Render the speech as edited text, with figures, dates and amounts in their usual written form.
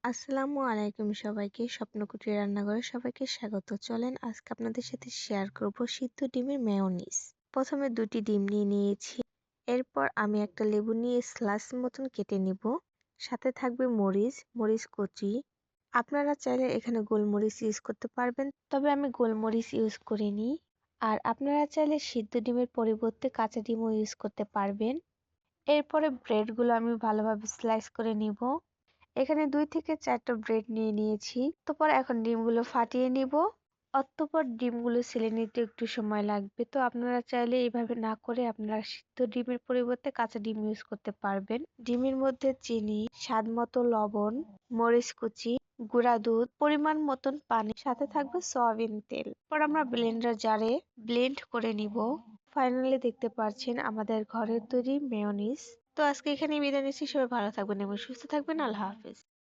আসসালামু আলাইকুম সবাইকে। স্বপ্নকুটির রান্নাঘরে সবাইকে স্বাগত। চলেন আজকে আপনাদের সাথে শেয়ার করব সিদ্ধ ডিমের মেয়োনিজ। প্রথমে 2টি ডিম নিয়ে নিয়েছি। এরপর আমি একটা লেবু নিয়ে স্লাইস মতন কেটে নিব। সাথে থাকবে মরিচ কুচি। আপনারা চাইলে এখানে গোলমরিচ ইউজ করতে পারবেন, তবে আমি গোলমরিচ ইউজ করিনি। আর আপনারা চাইলে সিদ্ধ ডিমের পরিবর্তে কাঁচা ডিমও ইউজ করতে পারবেন। এরপরে ব্রেডগুলো আমি ভালোভাবে স্লাইস করে নিব। এখানে 2 থেকে 4টা ব্রেড নিয়ে নিয়েছি। তারপর এখন ডিমগুলো ফাটিয়ে নিব। অতঃপর ডিমগুলো ছেলে নিতে একটু সময় লাগবে, তো আপনারা চাইলে এইভাবে না করে আপনারা সিদ্ধ ডিমের পরিবর্তে কাঁচা ডিম ইউজ করতে পারবেন। ডিমের মধ্যে চিনি, স্বাদ মতো লবণ, মরিচ কুচি, গুঁড়া দুধ, পরিমাণ মতন পানি, সাথে থাকবে সয়াবিন তেল। পর আমরা ব্লেন্ডার জারে ব্লেন্ড করে নিব। ফাইনালি দেখতে পাচ্ছেন আমাদের ঘরের তৈরি মেয়োনিজ। তো আজকে এখানেই বিদায় নিচ্ছি। সবাই ভালো থাকবেন এবং সুস্থ থাকবেন। আল্লাহ হাফেজ।